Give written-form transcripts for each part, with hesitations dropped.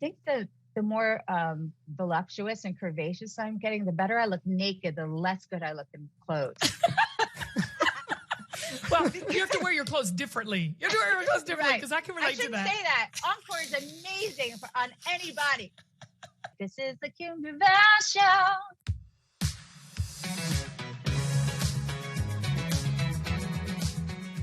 think the more voluptuous and curvaceous I'm getting, the better I look naked, the less good I look in clothes. Well, you have to wear your clothes differently. You have to wear your clothes differently because I can relate to that. I shouldn't say that. Encore is amazing on anybody. This is the Kim Gravel Show.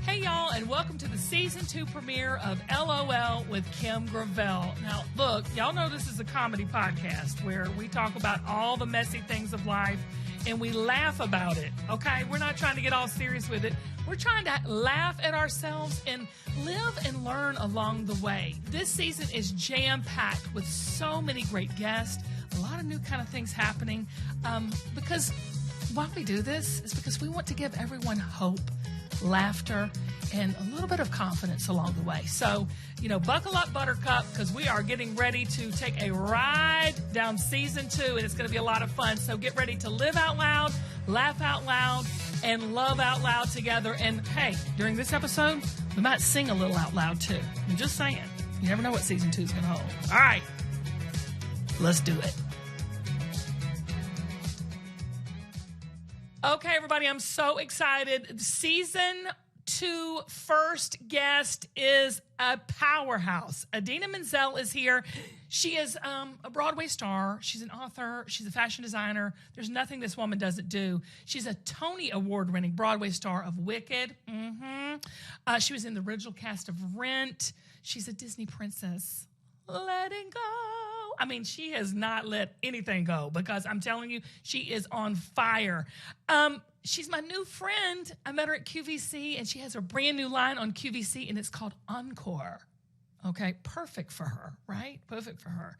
Hey, y'all, and welcome to the Season 2 premiere of LOL with Kim Gravel. Now, look, y'all know this is a comedy podcast where we talk about all the messy things of life and we laugh about it, okay? We're not trying to get all serious with it. We're trying to laugh at ourselves and live and learn along the way. This season is jam-packed with so many great guests, a lot of new kind of things happening. Because why we do this is because we want to give everyone hope, laughter, and a little bit of confidence along the way. So, buckle up, Buttercup, because we are getting ready to take a ride down Season 2, and it's going to be a lot of fun. So get ready to live out loud, laugh out loud, and love out loud together. And hey, during this episode, we might sing a little out loud too. I'm just saying. You never know what Season 2 is going to hold. All right, let's do it. Okay, everybody, I'm so excited. Season 2 first guest is a powerhouse. Idina Menzel is here. She is a Broadway star. She's an author. She's a fashion designer. There's nothing this woman doesn't do. She's a Tony Award-winning Broadway star of Wicked. She was in the original cast of Rent. She's a Disney princess. Letting go. I mean, she has not let anything go because I'm telling you, she is on fire. She's my new friend. I met her at QVC, and she has a brand new line on QVC, and it's called Encore. Okay, perfect for her, right? Perfect for her.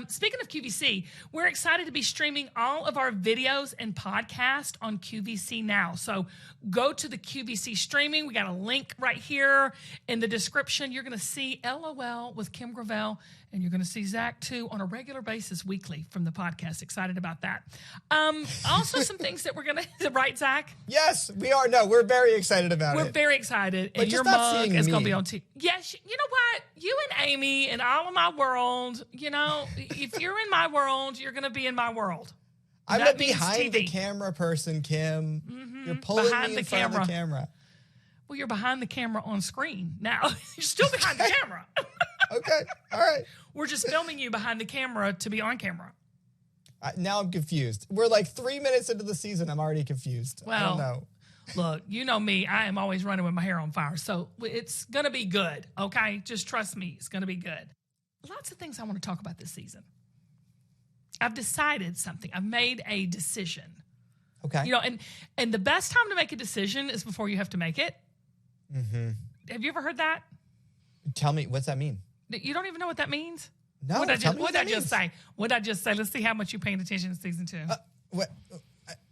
Speaking of QVC, we're excited to be streaming all of our videos and podcasts on QVC now. So go to the QVC streaming. We got a link right here in the description. You're going to see LOL with Kim Gravel, and you're going to see Zach, too, on a regular basis weekly from the podcast. Excited about that. Also, some things that we're going to... Right, Zach? Yes, we are. No, we're very excited about it. We're very excited. But and your mug is going to be on TV. Yes, you know what? You and Amy and all of my world, if you're in my world, you're going to be in my world. I'm a behind the camera person, Kim. You're pulling me in front of the camera. Well, you're behind the camera on screen now. You're still behind the camera. Okay, all right. We're just filming you behind the camera to be on camera. Now I'm confused. We're like 3 minutes into the season. I'm already confused. Well, I don't know. Look, you know me. I am always running with my hair on fire. So it's going to be good, okay? Just trust me. It's going to be good. Lots of things I want to talk about this season. I've decided something. I've made a decision. Okay. And the best time to make a decision is before you have to make it. Mm-hmm. Have you ever heard that? Tell me, what's that mean? You don't even know what that means? No, what did I just say? What did I just say? Let's see how much you're paying attention in Season 2. What?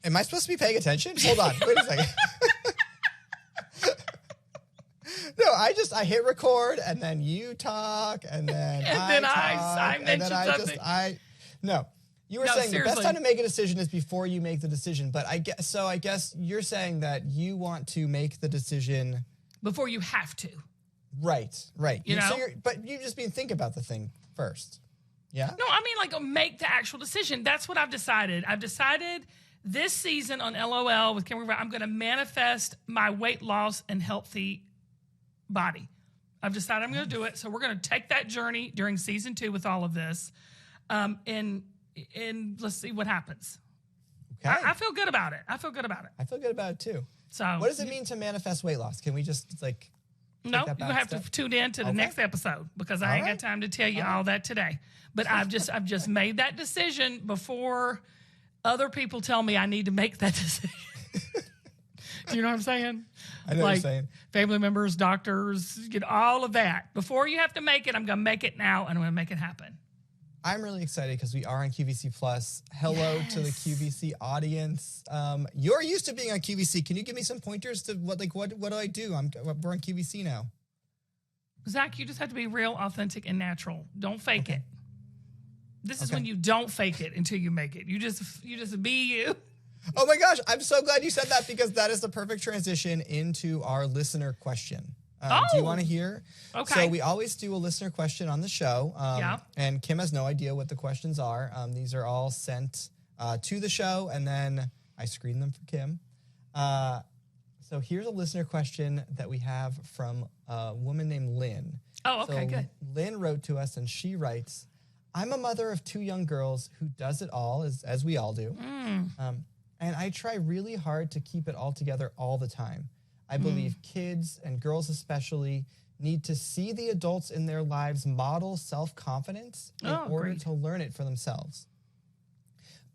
Am I supposed to be paying attention? Hold on. Wait a second. No, I hit record, and then you talk, and then I mentioned something. No. You were saying seriously. The best time to make a decision is before you make the decision. But I guess you're saying that you want to make the decision before you have to. Right. But you just think about the thing first. Yeah? No, I mean make the actual decision. That's what I've decided. I've decided this season on LOL with Kim Gravel, I'm going to manifest my weight loss and healthy body. I've decided I'm going to do it. So we're going to take that journey during Season 2 with all of this. And let's see what happens. Okay. I feel good about it. I feel good about it too. So what does it mean to manifest weight loss? Can we just no, you're going to have to tune in to the next episode because I ain't got time to tell you all that today. But I've just made that decision before other people tell me I need to make that decision. Do you know what I'm saying? I know what you're saying. Family members, doctors, all of that. Before you have to make it, I'm going to make it now, and I'm going to make it happen. I'm really excited because we are on QVC Plus. Hello to the QVC audience. You're used to being on QVC. Can you give me some pointers to what do I do? We're on QVC now. Zach, you just have to be real, authentic, and natural. Don't fake it. This is when you don't fake it until you make it. You just be you. Oh my gosh, I'm so glad you said that because that is the perfect transition into our listener question. Do you want to hear? Okay. So we always do a listener question on the show. Yeah. And Kim has no idea what the questions are. These are all sent to the show, and then I screen them for Kim. So here's a listener question that we have from a woman named Lynn. Oh, okay, so good. Lynn wrote to us, and she writes, I'm a mother of 2 young girls who does it all, as we all do. And I try really hard to keep it all together all the time. I believe kids, and girls especially, need to see the adults in their lives model self-confidence in order to learn it for themselves.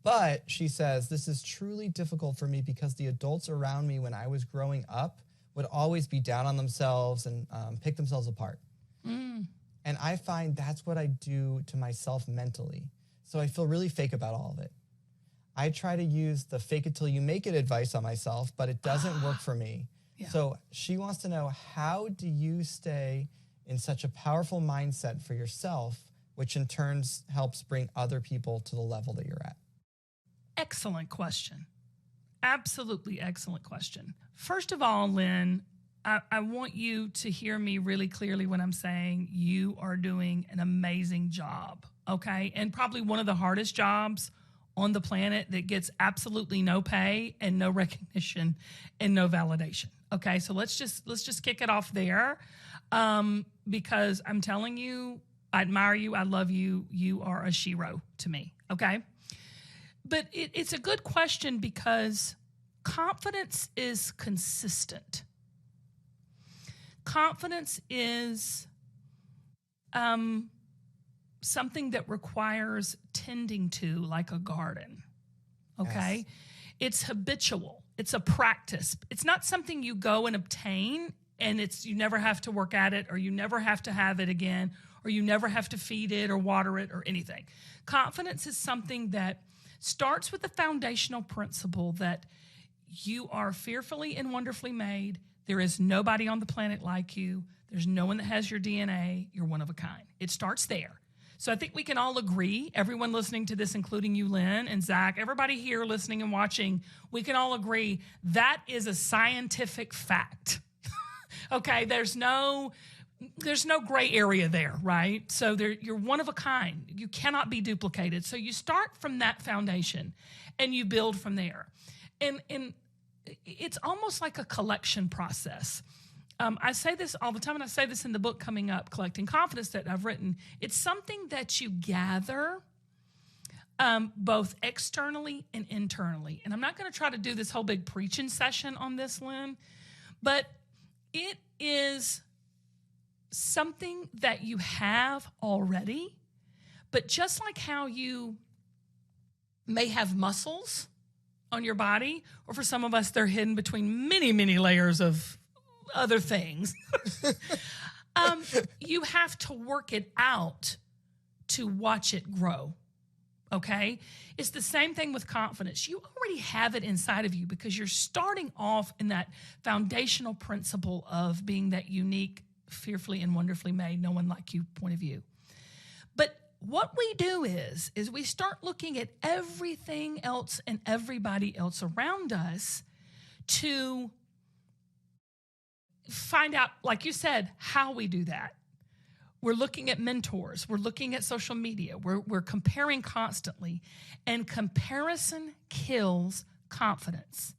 But, she says, this is truly difficult for me because the adults around me when I was growing up would always be down on themselves and pick themselves apart. And I find that's what I do to myself mentally. So I feel really fake about all of it. I try to use the fake it till you make it advice on myself, but it doesn't work for me. Yeah. So she wants to know, how do you stay in such a powerful mindset for yourself, which in turn helps bring other people to the level that you're at? Excellent question. Absolutely excellent question. First of all, Lynn, I want you to hear me really clearly when I'm saying you are doing an amazing job, okay? And probably one of the hardest jobs on the planet that gets absolutely no pay and no recognition and no validation. Okay, so let's just kick it off there, because I'm telling you, I admire you, I love you, you are a shero to me. Okay, but it's a good question because confidence is consistent. Confidence is something that requires tending to, like a garden. Okay, Yes. It's habitual. It's a practice. It's not something you go and obtain and you never have to work at it, or you never have to have it again, or you never have to feed it or water it or anything. Confidence is something that starts with the foundational principle that you are fearfully and wonderfully made. There is nobody on the planet like you. There's no one that has your DNA. You're one of a kind. It starts there. So I think we can all agree, everyone listening to this, including you, Lynn, and Zach, everybody here listening and watching, we can all agree that is a scientific fact. Okay, there's no gray area there, right? So you're one of a kind. You cannot be duplicated. So you start from that foundation and you build from there. And it's almost like a collection process. I say this all the time, and I say this in the book coming up, Collecting Confidence, that I've written. It's something that you gather both externally and internally. And I'm not going to try to do this whole big preaching session on this, Lynn, but it is something that you have already. But just like how you may have muscles on your body, or for some of us, they're hidden between many, many layers of other things. You have to work it out to watch it grow. Okay? It's the same thing with confidence. You already have it inside of you because you're starting off in that foundational principle of being that unique, fearfully and wonderfully made, no one like you point of view. But what we do is we start looking at everything else and everybody else around us to find out, like you said, how we do that. We're looking at mentors. We're looking at social media. We're comparing constantly. And comparison kills confidence.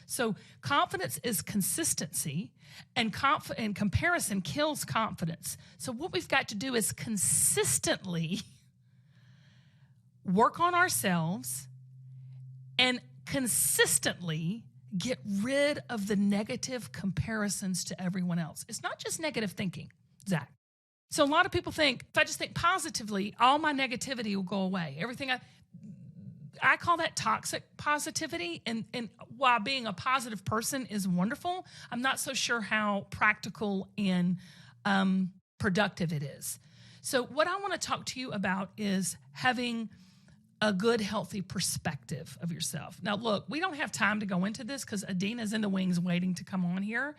So confidence is consistency, and comparison kills confidence. So what we've got to do is consistently work on ourselves and consistently get rid of the negative comparisons to everyone else. It's not just negative thinking, Zach. So a lot of people think, if I just think positively, all my negativity will go away. Everything I call that toxic positivity. And while being a positive person is wonderful, I'm not so sure how practical and productive it is. So what I want to talk to you about is having a good, healthy perspective of yourself. Now, look, we don't have time to go into this because Adina's in the wings waiting to come on here.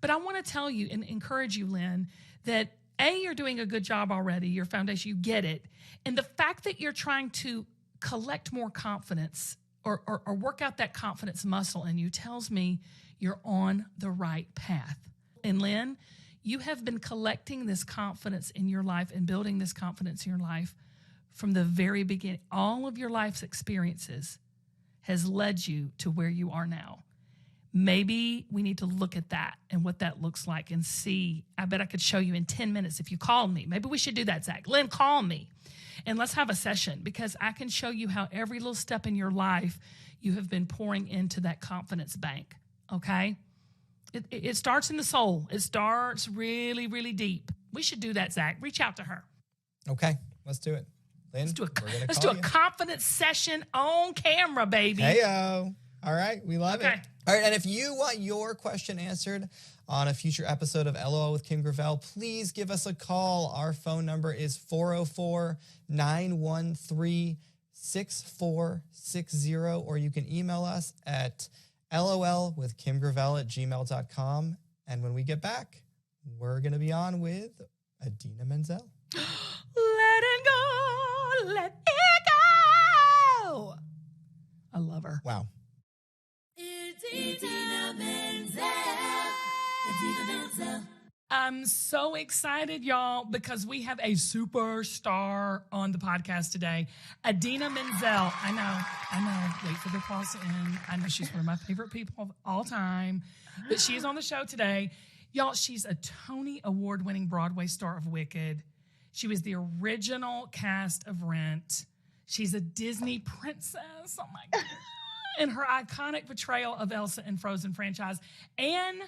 But I want to tell you and encourage you, Lynn, that you're doing a good job already, your foundation, you get it. And the fact that you're trying to collect more confidence or work out that confidence muscle in you tells me you're on the right path. And Lynn, You have been collecting this confidence in your life and building this confidence in your life from the very beginning. All of your life's experiences has led you to where you are now. Maybe we need to look at that and what that looks like and see. I bet I could show you in 10 minutes if you called me. Maybe we should do that, Zach. Lynn, call me and let's have a session, because I can show you how every little step in your life you have been pouring into that confidence bank, okay? It starts in the soul. It starts really, really deep. We should do that, Zach. Reach out to her. Okay, let's do it. Lynn, Let's do a confidence session on camera, baby. Hey-o. All right, we love it. All right, and if you want your question answered on a future episode of LOL with Kim Gravel, please give us a call. Our phone number is 404-913-6460, or you can email us at lolwithkimgravel@gmail.com. And when we get back, we're going to be on with Idina Menzel. Let it go, let it go. I love her. Wow. It's Idina Menzel. Idina Menzel. I'm so excited, y'all, because we have a superstar on the podcast today. Adina Menzel. I know. Wait for the applause to end. I know she's one of my favorite people of all time, but she's on the show today. Y'all, she's a Tony Award-winning Broadway star of Wicked. She was the original cast of Rent. She's a Disney princess. Oh, my God. And her iconic portrayal of Elsa in Frozen franchise. And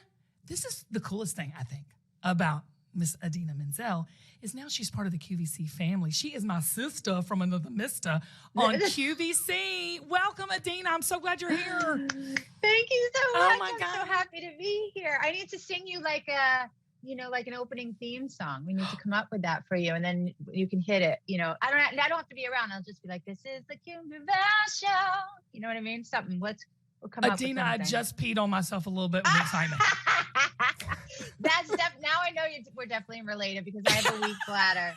this is the coolest thing, I think, about Miss Idina Menzel, is now she's part of the QVC family. She is my sister from another mister on QVC. Welcome, Adina. I'm so glad you're here. Thank you so much. Oh, my I'm God. so happy to be here. I need to sing you like an opening theme song. We need to come up with that for you, and then you can hit it. I don't have to be around. I'll just be like, "This is the Kim Gravel Show." You know what I mean? Something. We'll come up with Adina, I something. just peed on myself a little bit with excitement. Now I know we're definitely related, because I have a weak bladder.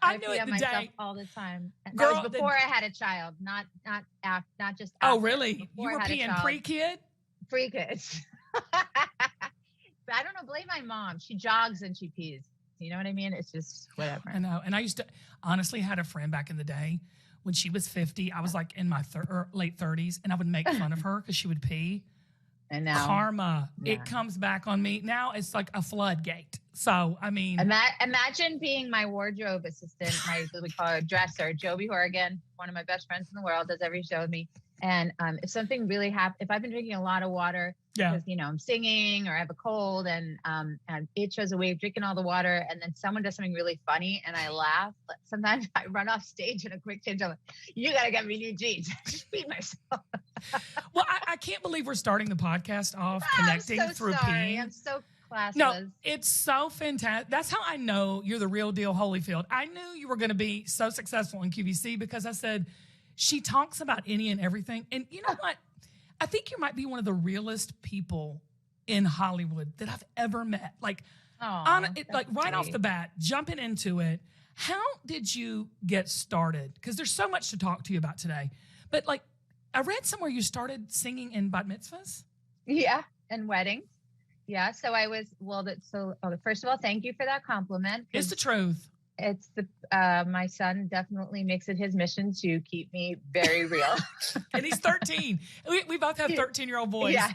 I knew pee it on the myself day. all the time. That Girl, was before I had a child, not just Oh, after. really? You Before I were had a peeing child. pre-kid? Pre-kids. But I don't know, blame my mom. She jogs and she pees. You know what I mean? It's just whatever. I know. And I used to honestly had a friend back in the day when she was 50. I was like in my late 30s, and I would make fun of her because she would pee. And now Karma. Yeah. It comes back on me. Now it's like a floodgate. So, I mean. Imagine being my wardrobe assistant, we call her dresser, Joby Horrigan, one of my best friends in the world, does every show with me. And if something really happens, if I've been drinking a lot of water, Yeah. because I'm singing or I have a cold, and it shows a way of drinking all the water, and then someone does something really funny and I laugh. Sometimes I run off stage in a quick change. I'm like, "You gotta get me new jeans." I just beat myself. Well, I can't believe we're starting the podcast off connecting I'm so through sorry. peeing. I'm so classless. No, it's so fantastic. That's how I know you're the real deal, Holyfield. I knew you were going to be so successful in QVC because I said, she talks about any and everything. And you know what? I think you might be one of the realest people in Hollywood that I've ever met. Like, right off the bat, jumping into it. How did you get started? Because there's so much to talk to you about today. But like, I read somewhere you started singing in bat mitzvahs. Yeah, and weddings. Yeah, so I was, first of all, thank you for that compliment. It's the truth. It's my son definitely makes it his mission to keep me very real. And he's 13. We both have 13-year-old boys. Yeah.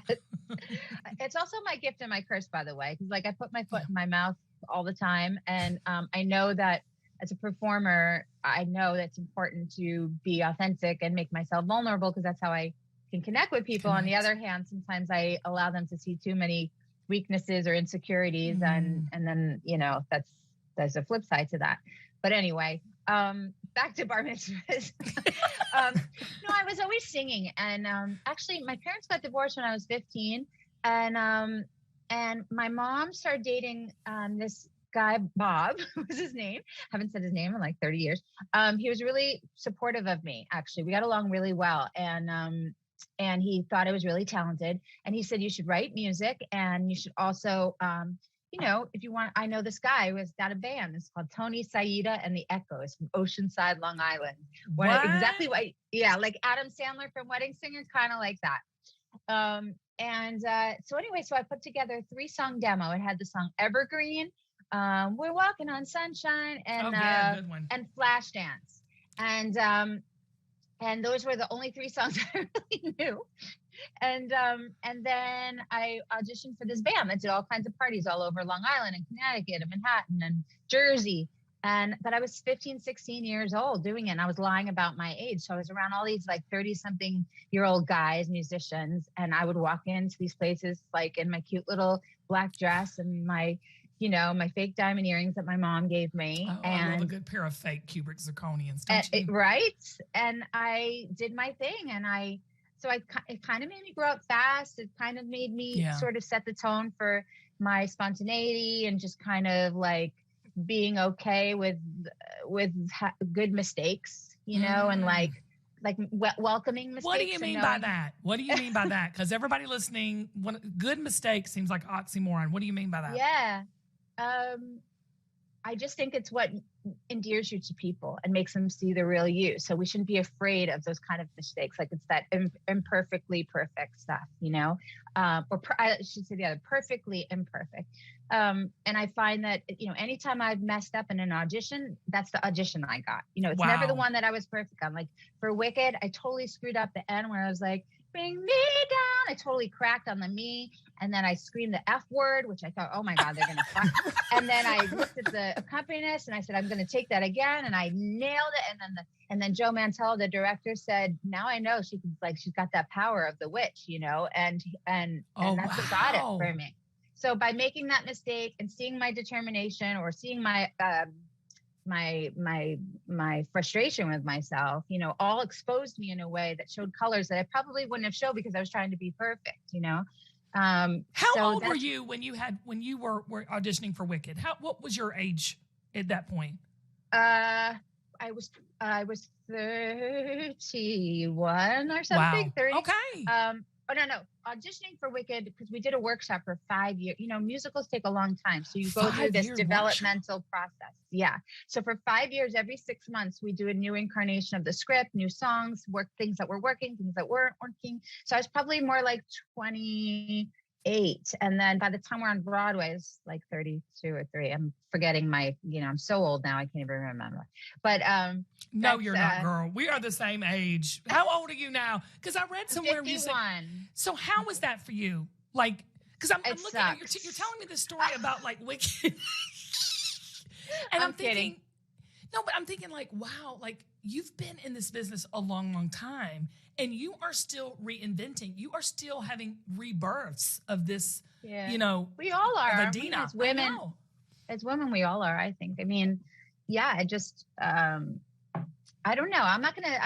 It's also my gift and my curse, by the way, because I put my foot in my mouth all the time. And I know that as a performer, I know that's important to be authentic and make myself vulnerable, because that's how I can connect with people. On the other hand, sometimes I allow them to see too many weaknesses or insecurities. And then, there's a flip side to that. But anyway, back to bar mitzvahs. No, I was always singing. And actually, my parents got divorced when I was 15. And my mom started dating this guy, Bob, was his name. Haven't said his name in like 30 years. He was really supportive of me, actually. We got along really well. And he thought I was really talented. And he said, you should write music, and you should also, if you want, I know this guy who has got a band. It's called Tony Saida and the Echoes from Oceanside, Long Island. What? Exactly what, yeah, like Adam Sandler from Wedding Singer, kind of like that. So anyway, so I put together a 3-song demo. It had the song Evergreen, We're Walking on Sunshine, good one. and Flashdance. And those were the only 3 songs I really knew. And then I auditioned for this band that did all kinds of parties all over Long Island and Connecticut and Manhattan and Jersey. But I was 15, 16 years old doing it. And I was lying about my age. So I was around all these like 30-something-year-old guys, musicians. And I would walk into these places like in my cute little black dress and my fake diamond earrings that my mom gave me. Oh, and I love a good pair of fake Kubrick zirconians, don't you? Right. And I did my thing. It kind of made me grow up fast. It kind of made me sort of set the tone for my spontaneity and just kind of like being okay with good mistakes, and like welcoming mistakes. What do you mean by that? What do you mean by that? Because everybody listening, good mistake seems like oxymoron. What do you mean by that? Yeah. I just think it's what endears you to people and makes them see the real you. So we shouldn't be afraid of those kind of mistakes. Like it's that imperfectly perfect stuff, I should say the other, perfectly imperfect. And I find that, anytime I've messed up in an audition, that's the audition I got. It's never the one that I was perfect on. Like for Wicked, I totally screwed up the end where I was like, bring me down. I totally cracked on the me. And then I screamed the F word, which I thought, oh my God, they're going to crack. And then I looked at the accompanist and I said, I'm going to take that again. And I nailed it. And then Joe Mantell, the director, said, now I know she's got that power of the witch, and that's what got it for me. So by making that mistake and seeing my determination or seeing my frustration with myself, all exposed me in a way that showed colors that I probably wouldn't have showed because I was trying to be perfect, How old were you when you were auditioning for Wicked? What was your age at that point? I was 31 or something. Wow. 30. Okay. No. Auditioning for Wicked, because we did a workshop for 5 years. Musicals take a long time. So you go through this developmental process. Yeah. So for 5 years, every 6 months, we do a new incarnation of the script, new songs, things that were working, things that weren't working. So I was probably more like 28. And then by the time we're on Broadway, it's like 32 or 3. I'm forgetting I'm so old now, I can't even remember. But no, you're not, girl. We are the same age. How old are you now? Because I read somewhere 51. you said. So how was that for you? Like, because I'm looking at you're telling me this story about like Wicked, and I'm thinking, kidding. No, but I'm thinking like, wow, like you've been in this business a long, long time, and you are still reinventing. You are still having rebirths of this. Yeah. We all are. Of Adina. As women, we all are. I think. I mean, yeah. I just. I don't know. I'm not gonna.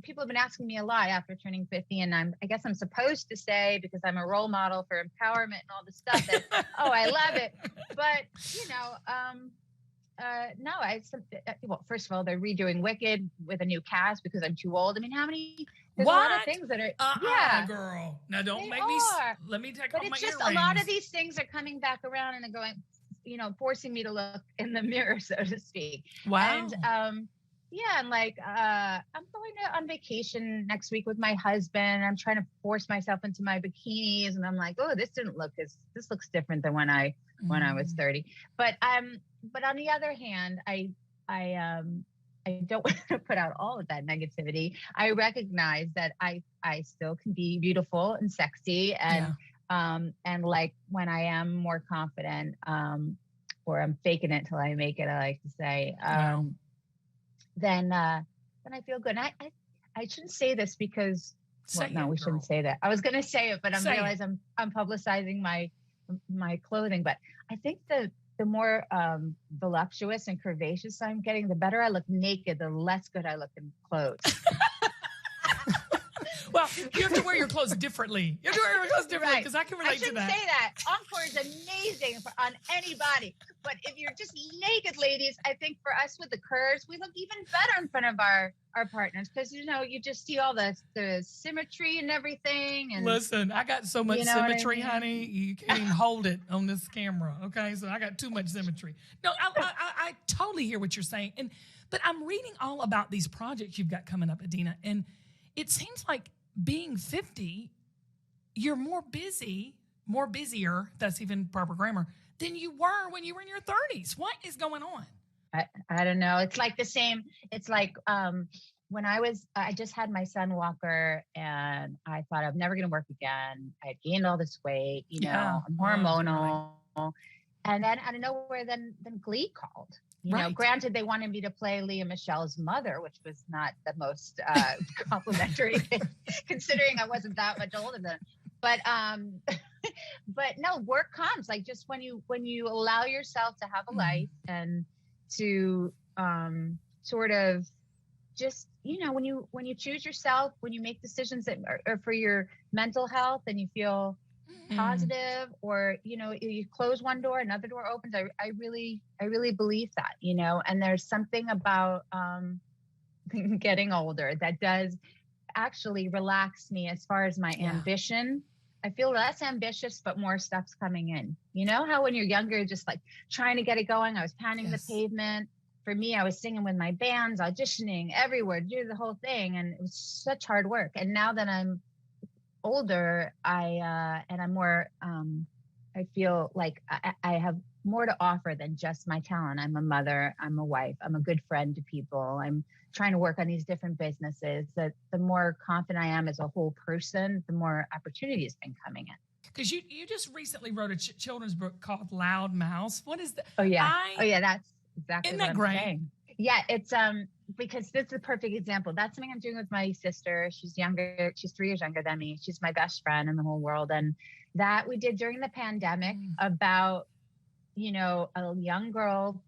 People have been asking me a lot after turning 50, and I guess I'm supposed to say, because I'm a role model for empowerment and all this stuff, that I love it. But no. Well, first of all, they're redoing Wicked with a new cast because I'm too old. I mean, there's a lot of things that are. Girl. Now don't make me. Let me take off my earrings. But it's just a lot of these things are coming back around and going, forcing me to look in the mirror, so to speak. Wow. And and like I'm going on vacation next week with my husband. I'm trying to force myself into my bikinis, and I'm like, oh, this looks different than when I was 30. But on the other hand, I don't want to put out all of that negativity. I recognize that I still can be beautiful and sexy, and like when I am more confident, or I'm faking it till I make it, I like to say. Then I feel good. And I shouldn't say this because we shouldn't say that. I was going to say it, but I realize I'm publicizing my clothing. But I think the more voluptuous and curvaceous I'm getting, the better I look naked, the less good I look in clothes. Well, you have to wear your clothes differently. You have to wear your clothes differently because I can relate to that. I shouldn't say that. Encore is amazing on anybody. But if you're just naked, ladies, I think for us with the curves, we look even better in front of our partners because, you just see all the symmetry and everything. And listen, I got so much symmetry, honey. You can't even hold it on this camera, okay? So I got too much symmetry. No, I totally hear what you're saying. But I'm reading all about these projects you've got coming up, Adina, and it seems like being 50, you're more busier, that's even proper grammar, than you were when you were in your 30s. What is going on? I don't know. It's like the same. It's like when I just had my son Walker, and I thought I'm never going to work again. I had gained all this weight, Yeah. I'm Oh, hormonal. And then out of nowhere, then Glee called. Right. Granted, they wanted me to play Leah Michelle's mother, which was not the most complimentary, considering I wasn't that much older than. But but no, work comes like just when you allow yourself to have a life and to sort of just when you choose yourself, when you make decisions that are for your mental health and you feel positive, or you close one door, another door opens. I really believe that, and there's something about getting older that does actually relax me as far as my ambition. I feel less ambitious, but more stuff's coming in. How when you're younger, just like trying to get it going, I was pounding the pavement. For me, I was singing with my bands, auditioning everywhere, do the whole thing, and it was such hard work. And now that I'm older, and I'm more, I feel like I have more to offer than just my talent. I'm a mother, I'm a wife, I'm a good friend to people. I'm trying to work on these different businesses. That the more confident I am as a whole person, the more opportunity has been coming in. Because you just recently wrote a children's book called Loud Mouse. What is that? Oh yeah, that's exactly isn't what that I'm great? saying. Yeah, it's because this is a perfect example. That's something I'm doing with my sister. She's younger. She's 3 years younger than me. She's my best friend in the whole world. And that we did during the pandemic about, a young girl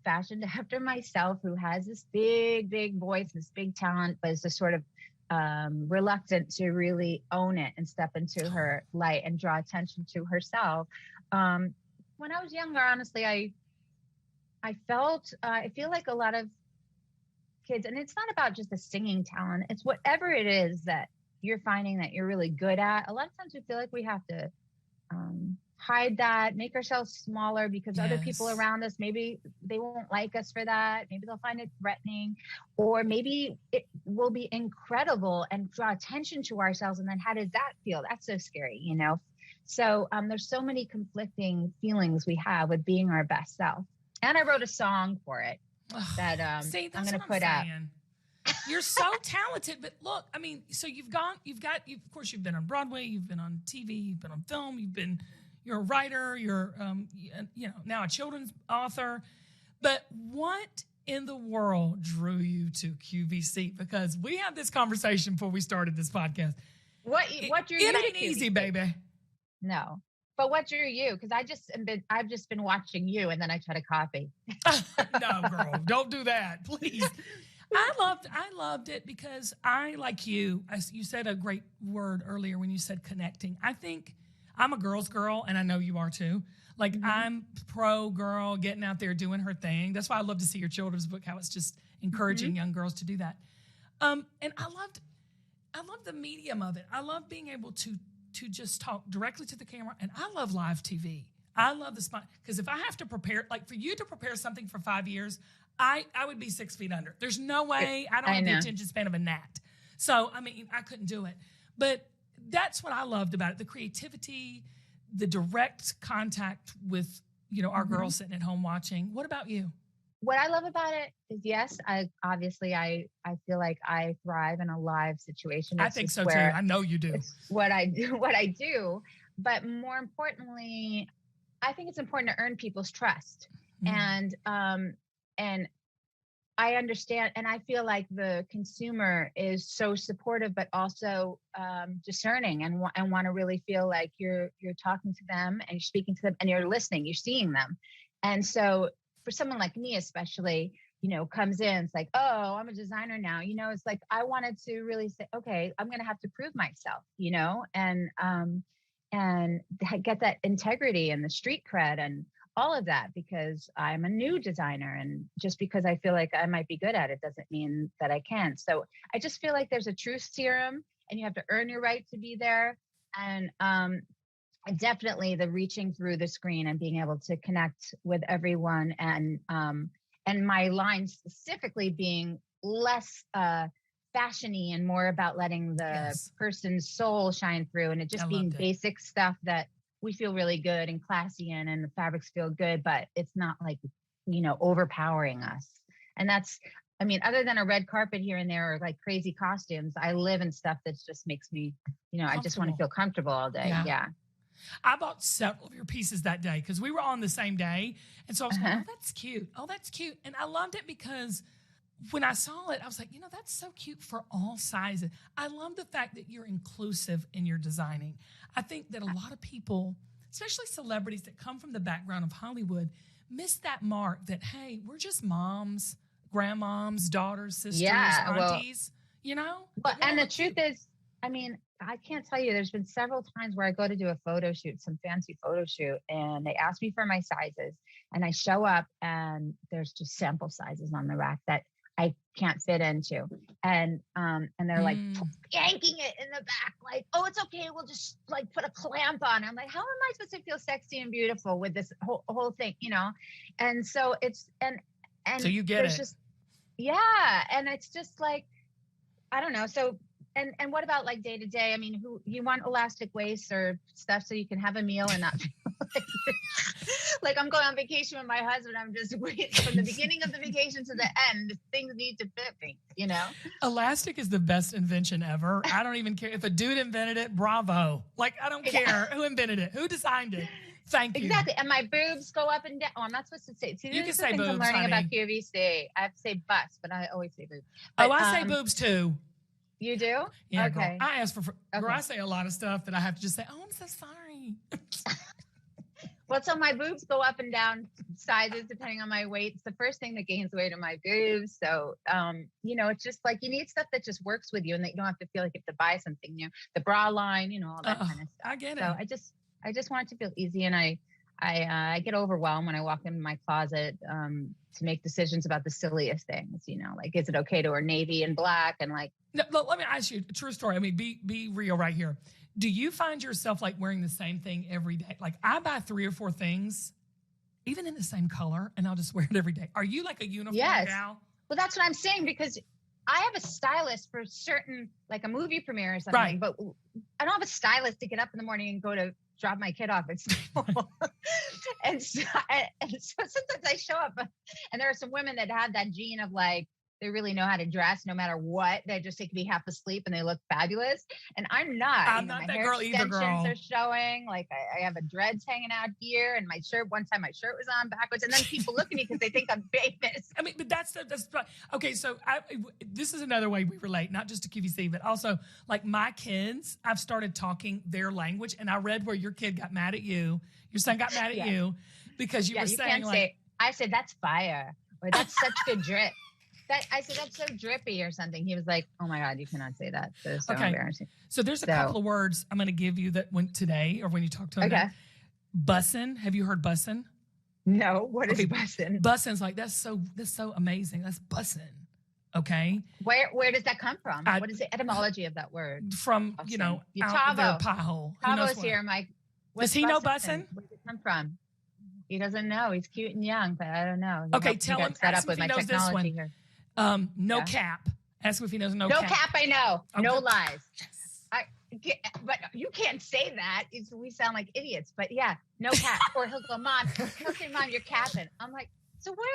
fashioned after myself who has this big, big voice, this big talent, but is just sort of reluctant to really own it and step into her light and draw attention to herself. When I was younger, honestly, I feel like a lot of kids, and it's not about just the singing talent, it's whatever it is that you're finding that you're really good at. A lot of times we feel like we have to hide that, make ourselves smaller because other people around us, maybe they won't like us for that. Maybe they'll find it threatening, or maybe it will be incredible and draw attention to ourselves. And then how does that feel? That's so scary, So there's so many conflicting feelings we have with being our best self. And I wrote a song for it that See, I'm that's going to what put out. saying. You're so talented, but look, I mean, so of course, you've been on Broadway, you've been on TV, you've been on film, you're a writer, you're, now a children's author. But what in the world drew you to QVC? Because we had this conversation before we started this podcast. What drew you? It ain't to easy, QVC? baby. No. But what drew you? Because I've just been watching you, and then I try to copy. No, girl, don't do that, please. I loved it because I, like you said a great word earlier when you said connecting. I think I'm a girl's girl, and I know you are too. Like I'm pro girl, getting out there doing her thing. That's why I love to see your children's book, how it's just encouraging young girls to do that. And I loved the medium of it. I love being able to just talk directly to the camera, and I love live TV. I love the spot because if I have to prepare, like for you to prepare something for 5 years, I would be 6 feet under. There's no way. I don't have the attention span of a gnat. So, I mean, I couldn't do it. But that's what I loved about it, the creativity, the direct contact with, our girls sitting at home watching. What about you? What I love about it is, yes, I feel like I thrive in a live situation. I think so too. I know you do. It's what I do. But more importantly, I think it's important to earn people's trust. And I understand, and I feel like the consumer is so supportive, but also discerning, and want to really feel like you're talking to them and you're speaking to them and you're listening, you're seeing them. And so for someone like me, especially, comes in, it's like, oh, I'm a designer now. It's like I wanted to really say, okay, I'm going to have to prove myself, and get that integrity and the street cred and all of that, because I'm a new designer, and just because I feel like I might be good at it doesn't mean that I can. So I just feel like there's a truth serum, and you have to earn your right to be there. And definitely the reaching through the screen and being able to connect with everyone, and my line specifically being less fashiony and more about letting the Yes. person's soul shine through, and it I just being loved it. basic stuff that we feel really good and classy in, and the fabrics feel good, but it's not like, overpowering us. And that's, I mean, other than a red carpet here and there or like crazy costumes, I live in stuff that just makes me, I just want to Comfortable. feel comfortable all day. Yeah. Yeah. I bought several of your pieces that day because we were on the same day. And so I was like, Uh-huh. oh, that's cute. Oh, that's cute. And I loved it because when I saw it, I was like, that's so cute for all sizes. I love the fact that you're inclusive in your designing. I think that a lot of people, especially celebrities that come from the background of Hollywood, miss that mark that, hey, we're just moms, grandmoms, daughters, sisters, Yeah, well- aunties, Well, But we all and the look truth cute. is, I mean, I can't tell you, there's been several times where I go to do a photo shoot, some fancy photo shoot, and they ask me for my sizes, and I show up and there's just sample sizes on the rack that I can't fit into. And they're like yanking it in the back, like, oh, it's okay, we'll just like put a clamp on. I'm like, how am I supposed to feel sexy and beautiful with this whole thing, And so it's and So you get there's it. just yeah, and it's just like, I don't know. So, and what about like day to day? I mean, who you want elastic waist or stuff so you can have a meal and not feel like I'm going on vacation with my husband. I'm just waiting from the beginning of the vacation to the end. Things need to fit me, Elastic is the best invention ever. I don't even care if a dude invented it. Bravo! Like I don't care who invented it, who designed it. Thank you. Exactly. And my boobs go up and down. Oh, I'm not supposed to say. See, You this can is the say things I'm boobs, learning about honey. QVC. I have to say bust, but I always say boobs. Oh, But, I say boobs too. You do? Yeah, Okay. girl. I ask for. Girl, Okay. I say a lot of stuff that I have to just say. Oh, I'm so sorry. Well, so my boobs go up and down sizes depending on my weight. It's the first thing that gains weight are my boobs. So, it's just like you need stuff that just works with you and that you don't have to feel like you have to buy something new. The bra line, all that kind of stuff. I get it. So I just want it to feel easy, and I get overwhelmed when I walk into my closet to make decisions about the silliest things. Like, is it okay to wear navy and black and like. No, let me ask you a true story. I mean, be real right here. Do you find yourself like wearing the same thing every day? Like I buy 3 or 4 things, even in the same color, and I'll just wear it every day. Are you like a uniform Yes. gal? Well, that's what I'm saying, because I have a stylist for certain, like a movie premiere or something, Right. but I don't have a stylist to get up in the morning and go to drop my kid off at school. and so sometimes I show up, and there are some women that have that gene of like, they really know how to dress no matter what. They just take to be half asleep and they look fabulous. And I'm not. I'm not my that hair girl either, extensions girl. are showing. Like I have a dreads hanging out here, and my shirt. One time my shirt was on backwards, and then people look at me because they think I'm famous. I mean, but that's okay. So this is another way we relate, not just to QVC, but also like my kids. I've started talking their language, and I read where your kid got mad at you. Your son got mad at Yeah. you because you were you saying can't like, say. I said that's fire, or that's such good drip. I said that's so drippy or something. He was like, "Oh my god, you cannot say that. That's so Okay. embarrassing." So there's a couple of words I'm going to give you that went today or when you talk to them. Okay. Bussin'. Have you heard bussin'? No, what is Okay. bussin'? Bussin's like that's so amazing. That's bussin'. Okay. Where does that come from? I- What is the etymology of that word? From Bussin'. out Tavo. of their pie hole. Who knows Tavo's what? here, Mike. Does he know bussin'? bussin'? Where does it come from? He doesn't know. He's cute and young, but I don't know. Okay, He tell got him- set ask up with him if my he knows this technology one. here. No Yeah. cap. Ask him if he knows No cap, I know. No Okay. lies. But you can't say that. We sound like idiots. But yeah, no cap. Or he'll go, Mom. He'll say, Mom, you're capping. I'm like, so where?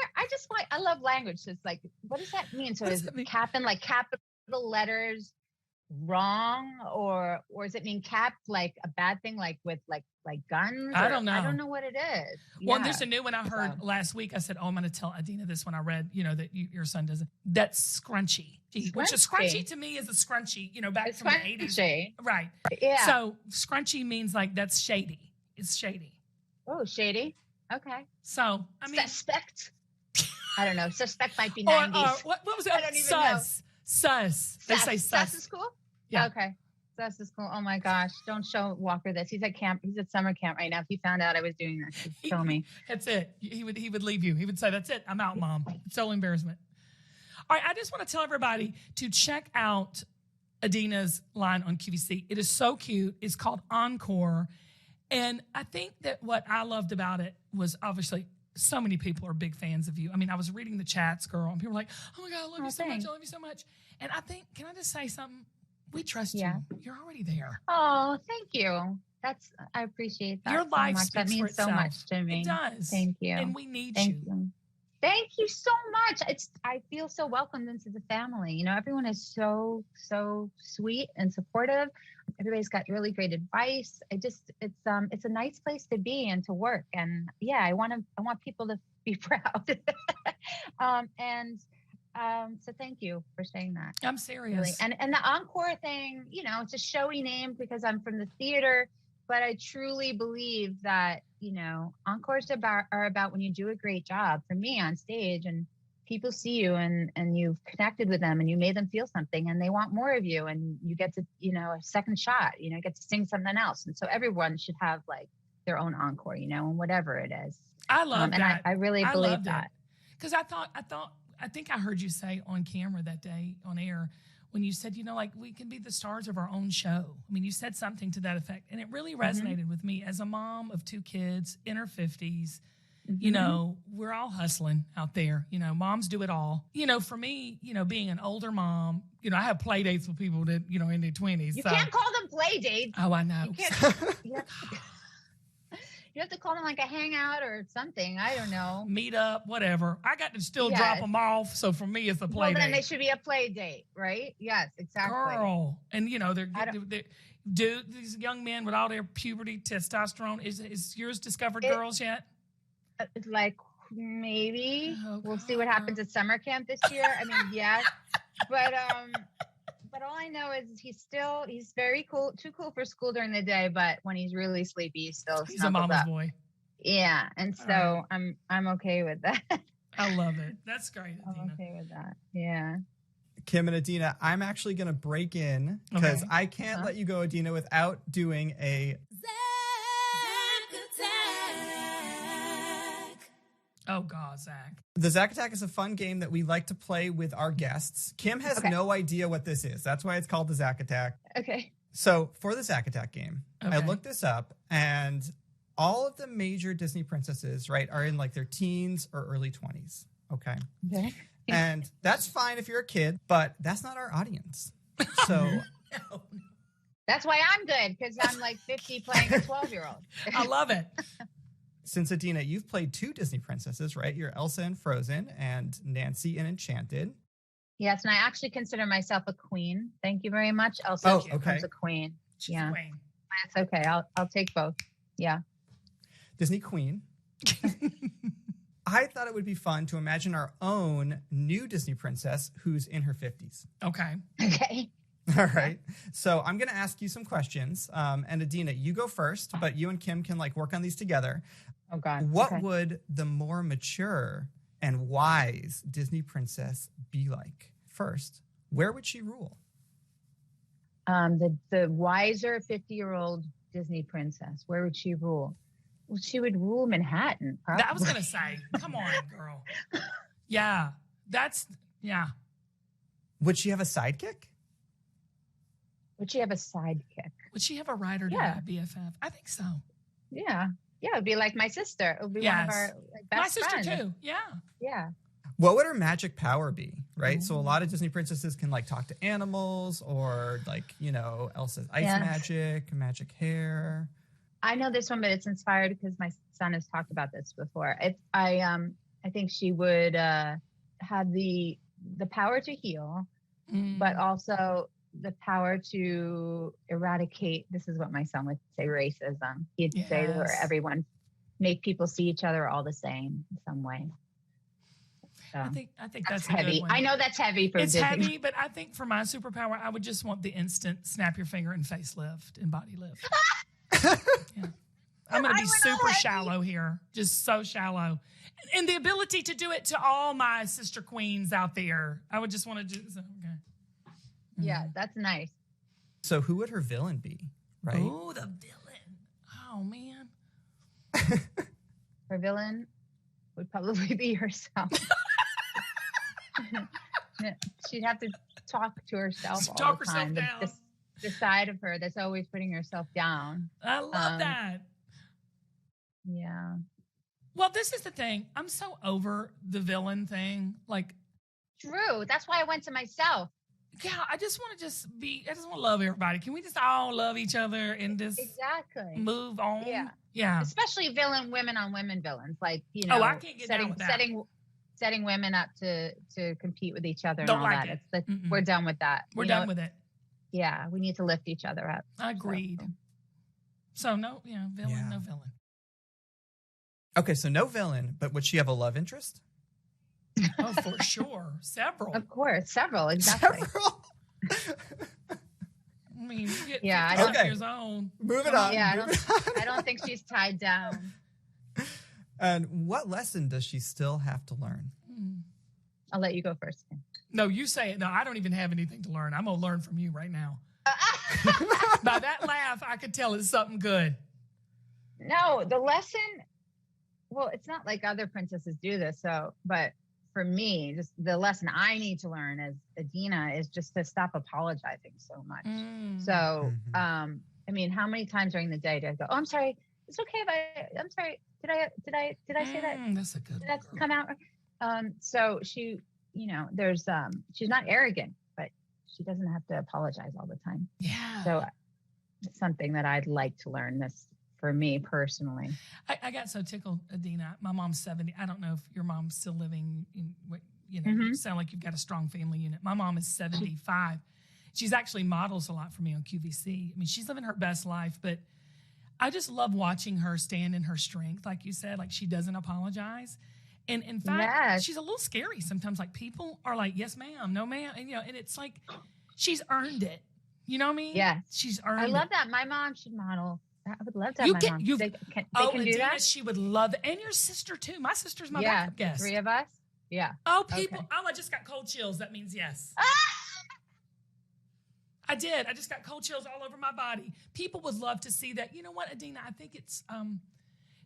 I love language. So it's like, what does that mean? So What does is that mean? capping like capital letters wrong, or does it mean capped like a bad thing, like with like guns? I Or- don't know. I don't know what it is. Well, Yeah. there's a new one I heard last week. I said, "Oh, I'm going to tell Adina this when I read, that your son doesn't." That's scrunchy, which is Scrunchy. scrunchy to me is a scrunchy, back It's from the 80s, scrunchy. right? Yeah. So scrunchy means like that's shady. It's shady. Oh, shady. Okay. So I mean, Suspect. I don't know. Suspect might be or 90s. what was it? I don't even know. Sus. They say sus. Sus is cool? Yeah. Okay. Sus is cool. Oh my gosh. Don't show Walker this. He's at camp. He's at summer camp right now. If he found out I was doing this, he'd kill me. That's it. He would leave you. He would say, "That's it. I'm out, Mom." It's total embarrassment. All right, I just want to tell everybody to check out Adina's line on QVC. It is so cute. It's called Encore. And I think that what I loved about it was obviously so many people are big fans of you. I mean, I was reading the chats, girl, and people were like, "Oh my God, I love you so much. thanks. I love you so much." And I think, can I just say something? We trust Yeah. you. You're already there. Oh, thank you. I appreciate that Your so life much. That speaks for means so itself. much to me. It does. Thank you. And we need Thank you. you. Thank you so much. I feel so welcomed into the family. You know, everyone is so sweet and supportive. Everybody's got really great advice. It's a nice place to be and to work. And yeah, I want people to be proud. So thank you for saying that. I'm serious. Really. And the encore thing, you know, it's a showy name because I'm from the theater, but I truly believe that, you know, encores are about when you do a great job for me on stage and people see you and you've connected with them and you made them feel something and they want more of you and you get to, you know, a second shot, you know, get to sing something else. And so everyone should have like their own encore, you know, and whatever it is. I love that. And I really believe that. Because I think I heard you say on camera that day on air when you said, you know, like we can be the stars of our own show. I mean, you said something to that effect. And it really resonated with me as a mom of 2 kids in her 50s. You know, we're all hustling out there. You know, moms do it all. You know, for me, you know, being an older mom, you know, I have play dates with people that, you know, in their 20s. You can't call them play dates. Oh, I know. You can't. You have to call them like a hangout or something. I don't know. Meet up, whatever. I got to still drop them off. So for me, it's a play date. Well, then they should be a play date, right? Yes, exactly. Girl. And, you know, these young men with all their puberty, testosterone, is yours discovered girls yet? Like, maybe. Oh, we'll see what happens at summer camp this year. I mean, yes. But all I know is he's very cool, too cool for school during the day, but when he's really sleepy, he's a mama's up. boy. Yeah, and so I'm okay with that. I love it. That's great, Adina. I'm okay with that. Yeah. Kim and Adina, I'm actually going to break in because I can't let you go, Adina, without doing a Zack Attack. Oh, God, Zach. The Zack Attack is a fun game that we like to play with our guests. Kim has no idea what this is. That's why it's called the Zack Attack. Okay. So for the Zack Attack game, I looked this up, and all of the major Disney princesses, right, are in like their teens or early 20s. Okay. And that's fine if you're a kid, but that's not our audience. So that's why I'm good, because I'm like 50 playing a 12-year-old. I love it. Since Adina, you've played 2 Disney princesses, right? You're Elsa in Frozen and Nancy in Enchanted. Yes, and I actually consider myself a queen. Thank you very much. Elsa becomes a queen. She's a queen. That's okay. I'll take both. Yeah. Disney queen. I thought it would be fun to imagine our own new Disney princess who's in her 50s. Okay. All right. So I'm going to ask you some questions. And Adina, you go first, but you and Kim can like work on these together. Oh, God. What would the more mature and wise Disney princess be like? First, where would she rule? The wiser 50-year-old Disney princess, where would she rule? Well, she would rule Manhattan. Probably. I was going to say, come on, girl. Yeah. Would she have a sidekick? Would she have a sidekick? Would she have a ride or die BFF? I think so. Yeah. Yeah, it would be like my sister. It would be one of our best My friends. sister too. Yeah. Yeah. What would her magic power be, right? So a lot of Disney princesses can like talk to animals or like, you know, Elsa's ice magic hair. I know this one, but it's inspired because my son has talked about this before. I think she would have the power to heal, but also the power to eradicate. This is what my son would say: racism. He'd say to her, "Everyone, make people see each other all the same in some way." So, I think that's heavy. A good one. I know that's heavy for Disney. Heavy, but I think for my superpower, I would just want the instant snap your finger and facelift and body lift. Yeah. I'm going to be super shallow here, just so shallow. And the ability to do it to all my sister queens out there. I would just want to do so. Okay. Yeah, that's nice. So who would her villain be, right? Oh, the villain. Oh, man. Her villain would probably be herself. She'd have to talk to herself all the time. The side of her that's always putting herself down. I love that. Yeah. Well, this is the thing. I'm so over the villain thing. Like, True. That's why I went to myself. yeah, I just want to I just want to love everybody. Can we just all love each other and just Exactly. move on? Yeah. Yeah. Especially women on women villains. Like, Oh, I can't get down with that. setting women up to compete with each other and Don't all like that. it. We're done with that. We're done with it. Yeah, we need to lift each other up. Agreed. So no, villain, no villain. Okay, so no villain, but would she have a love interest? Oh, for sure. Several. Of course, several, exactly. Several. I mean, you get Yeah, 50 Okay. years old. Moving on. Yeah, I don't think she's tied down. And what lesson does she still have to learn? I'll let you go first. No, you say it. No, I don't even have anything to learn. I'm going to learn from you right now. By that laugh, I could tell it's something good. No, the lesson, well, it's not like other princesses do this, but for me, just the lesson I need to learn as Adina is just to stop apologizing so much. So, I mean, how many times during the day do I go, oh, I'm sorry, it's okay if I'm sorry, did I say that? That's a good Did that one, come out? So she, there's, she's not arrogant, but she doesn't have to apologize all the time. Yeah. So it's something that I'd like to learn this for me personally. I got so tickled, Adina. My mom's 70. I don't know if your mom's still living in, you sound like you've got a strong family unit. My mom is 75. She's actually models a lot for me on QVC. I mean, she's living her best life, but I just love watching her stand in her strength. Like you said, like she doesn't apologize. And in fact, she's a little scary sometimes. Like people are like, yes, ma'am, no, ma'am. And, and it's like, she's earned it. You know what I mean? Yeah. She's earned it. I love that. My mom should model. I would love to have my mom. They can do Adina, that? she would love it. And your sister, too. My sister's my Yeah, backup guest. 3 of us? Yeah. Oh, people. Okay. Oh, I just got cold chills. That means yes. I did. I just got cold chills all over my body. People would love to see that. You know what, Adina? I think it's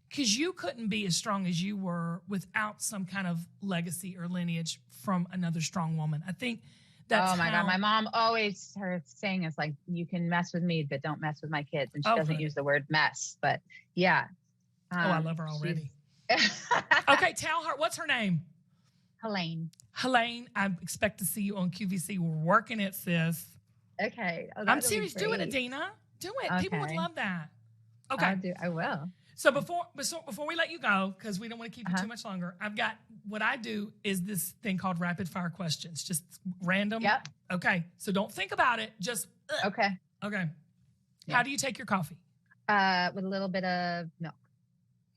because you couldn't be as strong as you were without some kind of legacy or lineage from another strong woman. I think that's God. My mom always, her saying is like, you can mess with me, but don't mess with my kids. And she doesn't use the word mess, but yeah. I love her already. Okay, tell her, what's her name? Helene. Helene, I expect to see you on QVC. We're working it, sis. Okay. Oh, I'm serious. Do it, Adina. Do it. Okay. People would love that. Okay. I will. So before we let you go, because we don't want to keep you too much longer, I've got what I do is this thing called rapid fire questions, just random. Yep. Okay. So don't think about it. Just Okay. Okay. Yeah. How do you take your coffee? With a little bit of milk.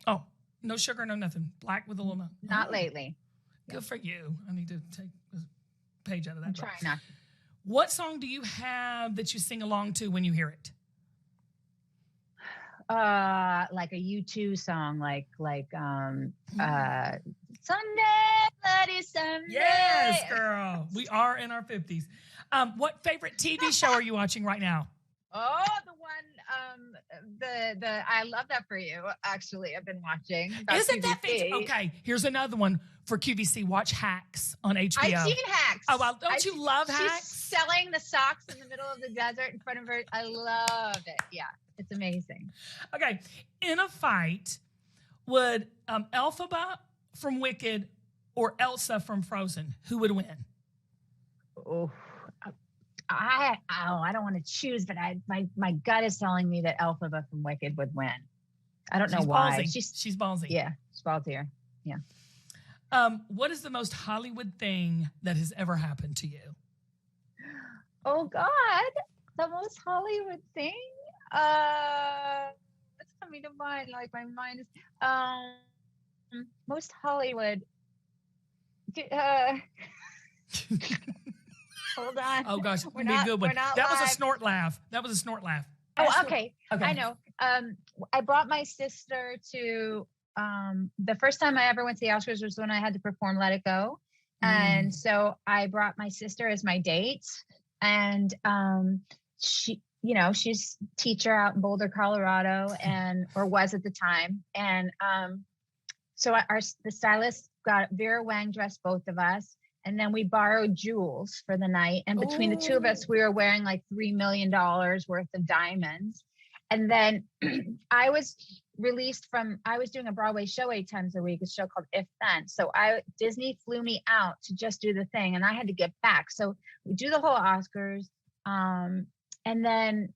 Oh, no sugar, no nothing. Black with a little milk. Not lately. Good for you. I need to take a page out of that. I'm trying not. What song do you have that you sing along to when you hear it? Like a U2 song, like Sunday, Bloody Sunday. Yes, girl. We are in our 50s. What favorite TV show are you watching right now? Oh, the one, the I Love That For You. Actually, I've been watching. Isn't that fantastic? Okay, here's another one for QVC. Watch Hacks on HBO. I've seen Hacks. Oh, well, don't you love she's Hacks? Selling the socks in the middle of the desert in front of her. I love it. Yeah, it's amazing. Okay, in a fight, would Elphaba from Wicked or Elsa from Frozen, who would win? Oh, I don't want to choose, but my gut is telling me that Elphaba from Wicked would win. I don't know why. Ballsy. She's ballsy. Yeah, she's ballsier. Yeah. What is the most Hollywood thing that has ever happened to you? Oh God, the most Hollywood thing. What's coming to mind? Like my mind is most Hollywood. Hold on. Oh gosh, We're be a not- good one. we're not That was a live. snort laugh. That was a snort laugh. Oh, okay. Okay. I know. I brought my sister to the first time I ever went to the Oscars was when I had to perform Let It Go. And so I brought my sister as my date. And she, she's a teacher out in Boulder, Colorado, or was at the time. And so the stylist got Vera Wang dressed both of us. And then we borrowed jewels for the night. And between the two of us, we were wearing like $3 million worth of diamonds. And then I was released from, I was doing a Broadway show 8 times a week, a show called If Then. So Disney flew me out to just do the thing, and I had to get back. So we do the whole Oscars. And then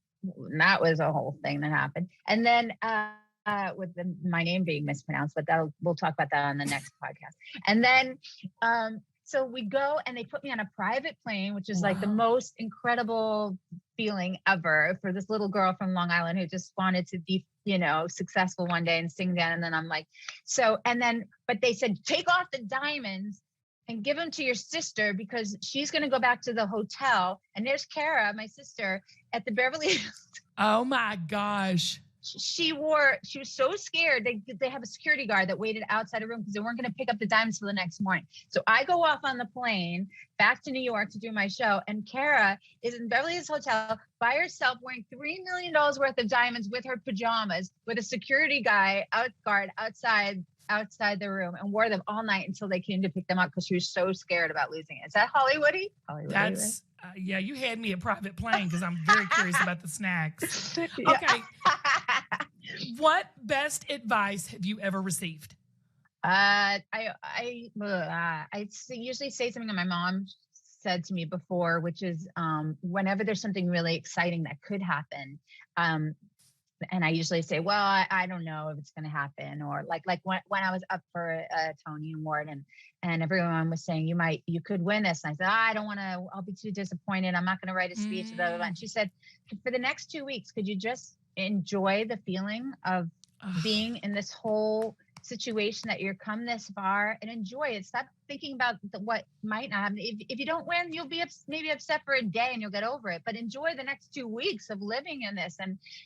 that was a whole thing that happened. And then with my name being mispronounced, but we'll talk about that on the next podcast. And then so we go, and they put me on a private plane, which is like the most incredible feeling ever for this little girl from Long Island who just wanted to be, successful one day and sing that. And then I'm like, but they said, take off the diamonds and give them to your sister, because she's going to go back to the hotel. And there's Kara, my sister, at the Beverly Hills. Oh my gosh. She was so scared. They have a security guard that waited outside a room because they weren't going to pick up the diamonds till the next morning. So I go off on the plane back to New York to do my show, and Kara is in Beverly Hills Hotel by herself wearing $3 million worth of diamonds with her pajamas, with a security guard outside the room, and wore them all night until they came to pick them up because she was so scared about losing it. Is that Hollywoody? That's yeah, you had me a private plane because I'm very curious about the snacks. Okay. What best advice have you ever received? I usually say something that my mom said to me before, which is whenever there's something really exciting that could happen, and I usually say, well, I don't know if it's going to happen. Or like when I was up for a Tony Award, and everyone was saying, you could win this. And I said, I don't want to, I'll be too disappointed. I'm not going to write a speech. And she said, for the next 2 weeks, could you just enjoy the feeling of being in this whole situation that you're come this far, and enjoy it. Stop thinking about what might not happen. If you don't win, you'll be maybe upset for a day and you'll get over it, but enjoy the next 2 weeks of living in this.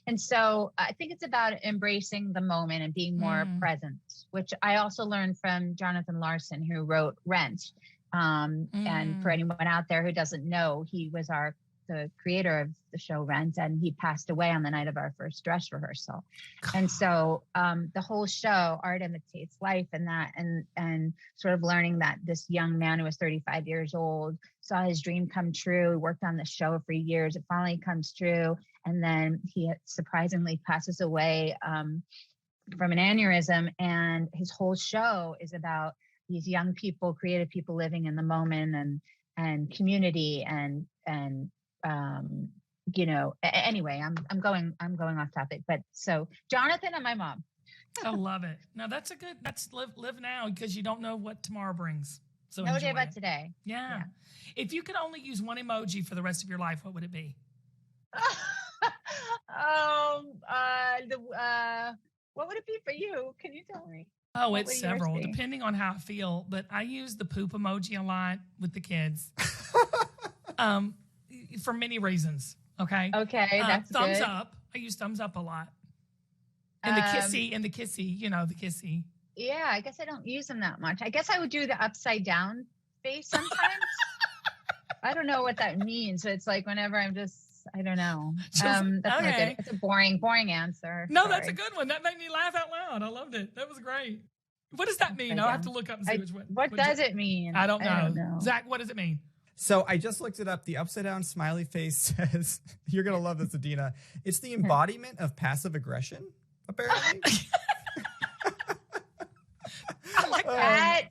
And so I think it's about embracing the moment and being more present, which I also learned from Jonathan Larson, who wrote Rent. And for anyone out there who doesn't know, he was the creator of the show Rent, and he passed away on the night of our first dress rehearsal. And so the whole show, art imitates life, and sort of learning that this young man who was 35 years old saw his dream come true. He worked on the show for years. It finally comes true. And then he surprisingly passes away from an aneurysm. And his whole show is about these young people, creative people living in the moment and community and anyway, I'm going off topic, but so Jonathan and my mom. I love it. No, that's live now, because you don't know what tomorrow brings. So no enjoy day but it. today. Yeah. If you could only use one emoji for the rest of your life, what would it be? What would it be for you? Can you tell me? Oh, What it's would yours several, be? depending on how I feel. But I use the poop emoji a lot with the kids. For many reasons. Okay. Okay, that's thumbs good. up. I use thumbs up a lot. And the kissy, the kissy. Yeah, I guess I don't use them that much. I guess I would do the upside down face sometimes. I don't know what that means. So it's like whenever I'm I don't know. That's not good. It's a boring answer. No, Sorry. that's a good one. That made me laugh out loud. I loved it. That was great. What does that mean? Upside I'll have down. to look up and see which one. What does it mean? I don't know. Zach, what does it mean? So I just looked it up. The upside down smiley face says, you're going to love this, Adina. It's the embodiment of passive aggression, apparently. I like that.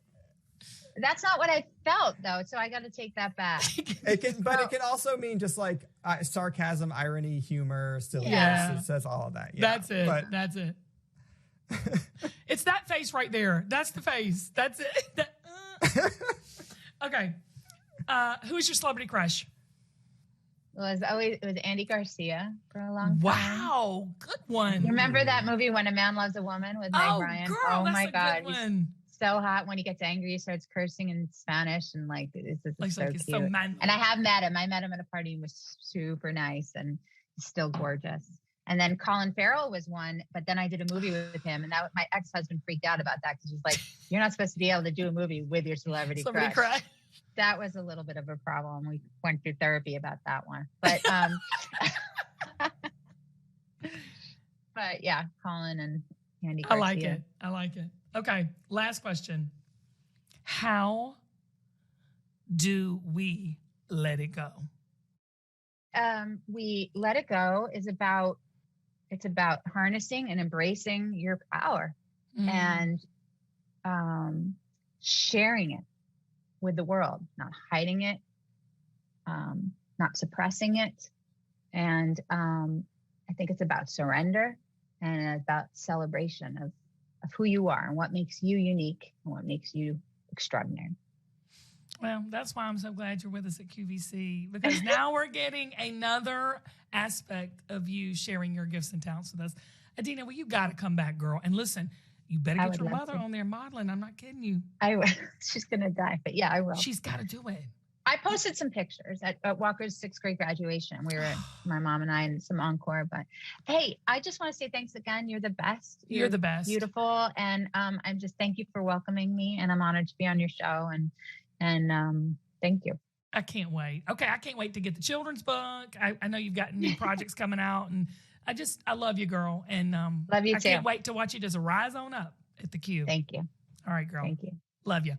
That's not what I felt, though, so I got to take that back. It can also mean just like sarcasm, irony, humor, silliness. Yeah. It says all of that. Yeah. That's it. That's it. It's that face right there. That's the face. That's it. Okay. Who's your celebrity crush? It was Andy Garcia for a long time. Wow, good one. You remember that movie When a Man Loves a Woman with Meg Ryan? Girl, Oh that's my a God, good one. he's so hot. When he gets angry, he starts cursing in Spanish, and it's so It's cute. so manly. And I have met him. I met him at a party. He was super nice and still gorgeous. And then Colin Farrell was one, but then I did a movie with him, and my ex-husband freaked out about that because he's like, "You're not supposed to be able to do a movie with your celebrity crush." That was a little bit of a problem. We went through therapy about that one, but but yeah, Colin and Andy Garcia. I like it. Okay, last question. How do we let it go? We let it go is about it's about harnessing and embracing your power and sharing it with the world, not hiding it, not suppressing it. And I think it's about surrender and about celebration of who you are and what makes you unique and what makes you extraordinary. Well, that's why I'm so glad you're with us at QVC, because now we're getting another aspect of you sharing your gifts and talents with us. Adina, well, you got to come back, girl. And listen, you better get your mother on there modeling. I'm not kidding you. I will. She's going to die, but yeah, I will. She's got to do it. I posted some pictures at Walker's 6th grade graduation. We were, my mom and I, and some encore. But hey, I just want to say thanks again. You're the best. You're the best. Beautiful. And I'm just, thank you for welcoming me. And I'm honored to be on your show. And thank you. I can't wait. Okay, I can't wait to get the children's book. I know you've got new projects coming out, and I love you, girl. And love you I too. Can't wait to watch you just rise on up at the Q. Thank you. All right, girl. Thank you. Love you.